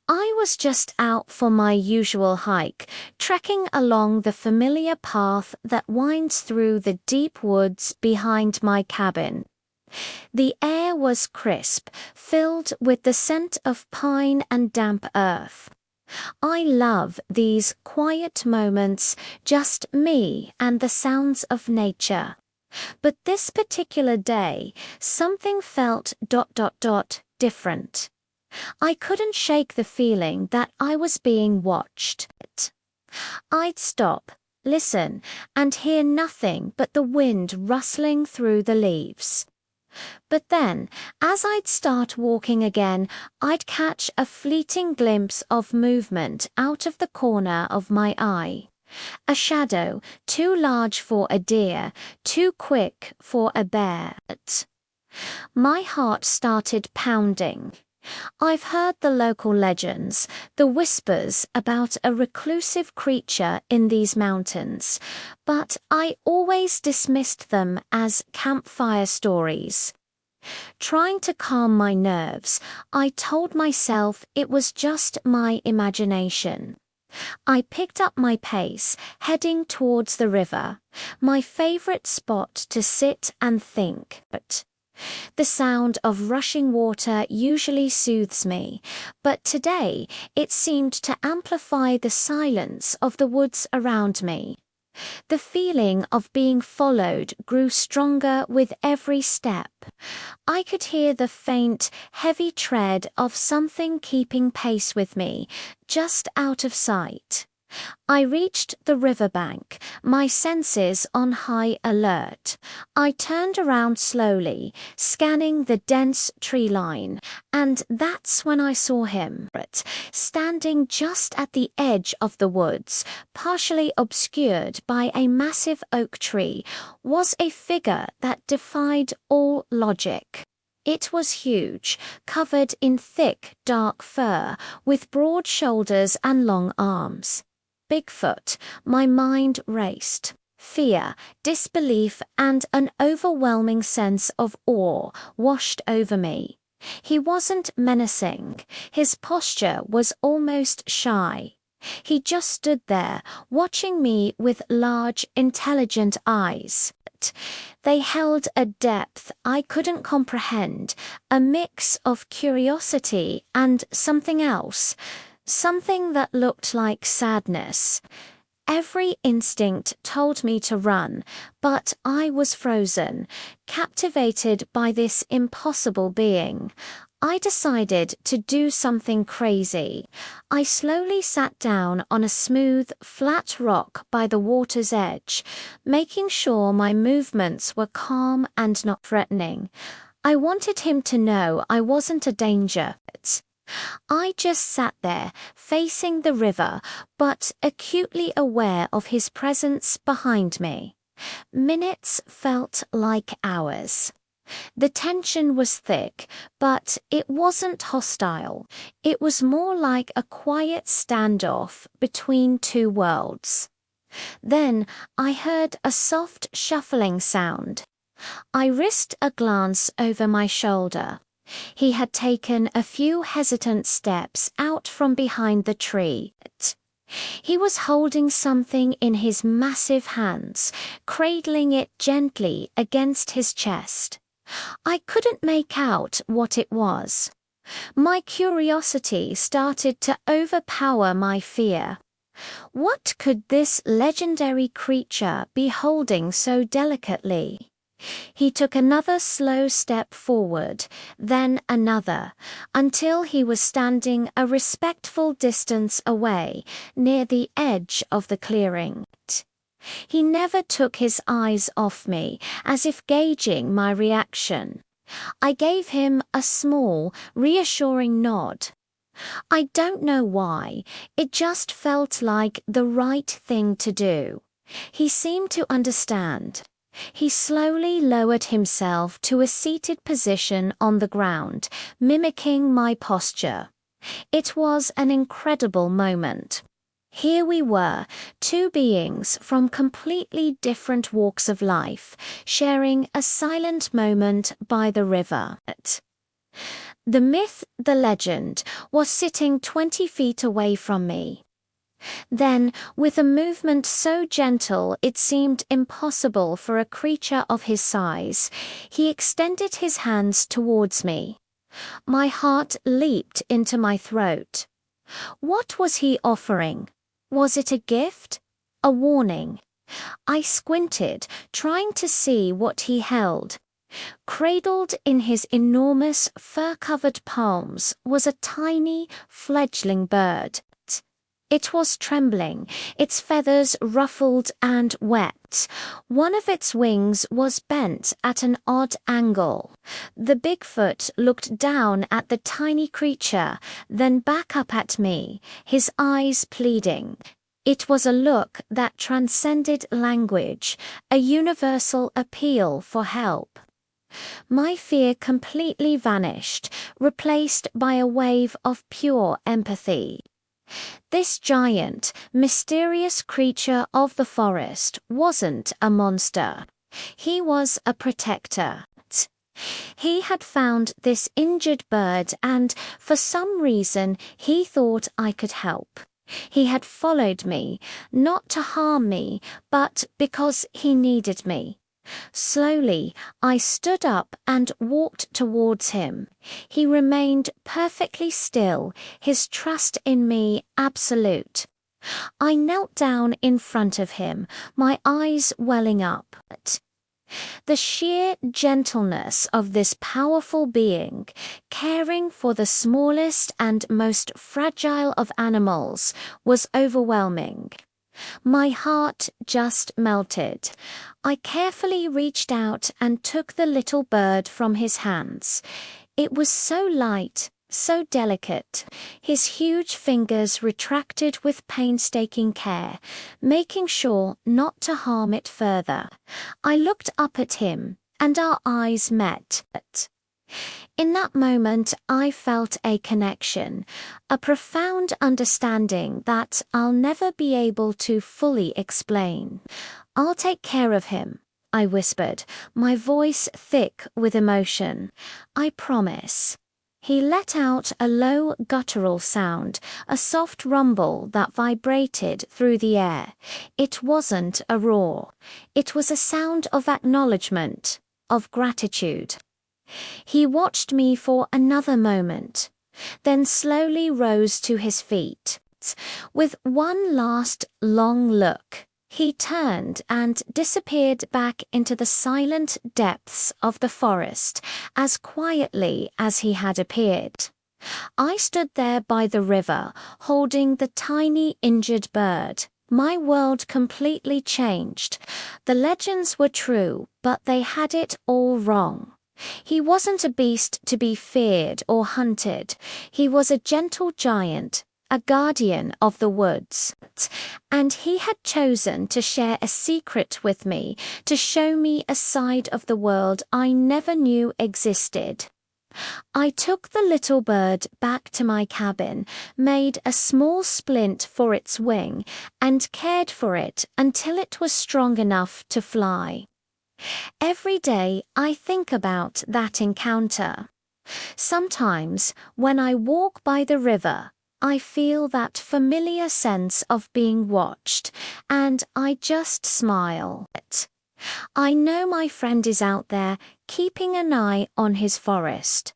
I was just out for my usual hike, trekking along the familiar path that winds through the deep woods behind my cabin. The air was crisp, filled with the scent of pine and damp earth. I love these quiet moments, just me and the sounds of nature. But this particular day, something felt different. I couldn't shake the feeling that I was being watched. I'd stop, listen, and hear nothing but the wind rustling through the leaves. But then, as I'd start walking again, I'd catch a fleeting glimpse of movement out of the corner of my eye. A shadow, too large for a deer, too quick for a bear. My heart started pounding. I've heard the local legends, the whispers about a reclusive creature in these mountains, but I always dismissed them as campfire stories. Trying to calm my nerves, I told myself it was just my imagination. I picked up my pace, heading towards the river, my favorite spot to sit and think. But the sound of rushing water usually soothes me, but today it seemed to amplify the silence of the woods around me. The feeling of being followed grew stronger with every step. I could hear the faint, heavy tread of something keeping pace with me, just out of sight. I reached the riverbank, my senses on high alert. I turned around slowly, scanning the dense tree line, and that's when I saw him. Standing just at the edge of the woods, partially obscured by a massive oak tree, was a figure that defied all logic. It was huge, covered in thick, dark fur, with broad shoulders and long arms. Bigfoot, my mind raced. Fear, disbelief, and an overwhelming sense of awe washed over me. He wasn't menacing. His posture was almost shy. He just stood there, watching me with large, intelligent eyes. They held a depth I couldn't comprehend, a mix of curiosity and something else. Something that looked like sadness. Every instinct told me to run, but I was frozen, captivated by this impossible being. I decided to do something crazy. I slowly sat down on a smooth, flat rock by the water's edge, making sure my movements were calm and not threatening. I wanted him to know I wasn't a danger. I just sat there, facing the river, but acutely aware of his presence behind me. Minutes felt like hours. The tension was thick, but it wasn't hostile. It was more like a quiet standoff between two worlds. Then I heard a soft shuffling sound. I risked a glance over my shoulder. He had taken a few hesitant steps out from behind the tree. He was holding something in his massive hands, cradling it gently against his chest. I couldn't make out what it was. My curiosity started to overpower my fear. What could this legendary creature be holding so delicately? He took another slow step forward, then another, until he was standing a respectful distance away, near the edge of the clearing. He never took his eyes off me, as if gauging my reaction. I gave him a small, reassuring nod. I don't know why, it just felt like the right thing to do. He seemed to understand. He slowly lowered himself to a seated position on the ground, mimicking my posture. It was an incredible moment. Here we were, two beings from completely different walks of life, sharing a silent moment by the river. The myth, the legend, was sitting 20 feet away from me. Then, with a movement so gentle it seemed impossible for a creature of his size, he extended his hands towards me. My heart leaped into my throat. What was he offering? Was it a gift? A warning? I squinted, trying to see what he held. Cradled in his enormous, fur-covered palms was a tiny, fledgling bird. It was trembling, its feathers ruffled and wet. One of its wings was bent at an odd angle. The Bigfoot looked down at the tiny creature, then back up at me, his eyes pleading. It was a look that transcended language, a universal appeal for help. My fear completely vanished, replaced by a wave of pure empathy. This giant, mysterious creature of the forest wasn't a monster. He was a protector. He had found this injured bird and, for some reason, he thought I could help. He had followed me, not to harm me, but because he needed me. Slowly, I stood up and walked towards him. He remained perfectly still, his trust in me absolute. I knelt down in front of him, my eyes welling up. The sheer gentleness of this powerful being, caring for the smallest and most fragile of animals, was overwhelming. My heart just melted. I carefully reached out and took the little bird from his hands. It was so light, so delicate. His huge fingers retracted with painstaking care, making sure not to harm it further. I looked up at him, and our eyes met. In that moment, I felt a connection, a profound understanding that I'll never be able to fully explain. "I'll take care of him," I whispered, my voice thick with emotion. "I promise." He let out a low guttural sound, a soft rumble that vibrated through the air. It wasn't a roar. It was a sound of acknowledgement, of gratitude. He watched me for another moment, then slowly rose to his feet. With one last long look, he turned and disappeared back into the silent depths of the forest as quietly as he had appeared. I stood there by the river, holding the tiny injured bird. My world completely changed. The legends were true, but they had it all wrong. He wasn't a beast to be feared or hunted. He was a gentle giant, a guardian of the woods. And he had chosen to share a secret with me, to show me a side of the world I never knew existed. I took the little bird back to my cabin, made a small splint for its wing, and cared for it until it was strong enough to fly. Every day I think about that encounter. Sometimes, when I walk by the river, I feel that familiar sense of being watched, and I just smile. I know my friend is out there, keeping an eye on his forest.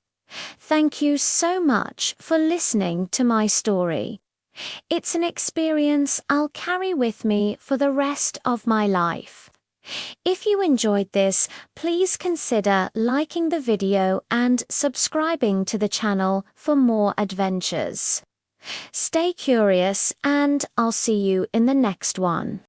Thank you so much for listening to my story. It's an experience I'll carry with me for the rest of my life. If you enjoyed this, please consider liking the video and subscribing to the channel for more adventures. Stay curious, and I'll see you in the next one.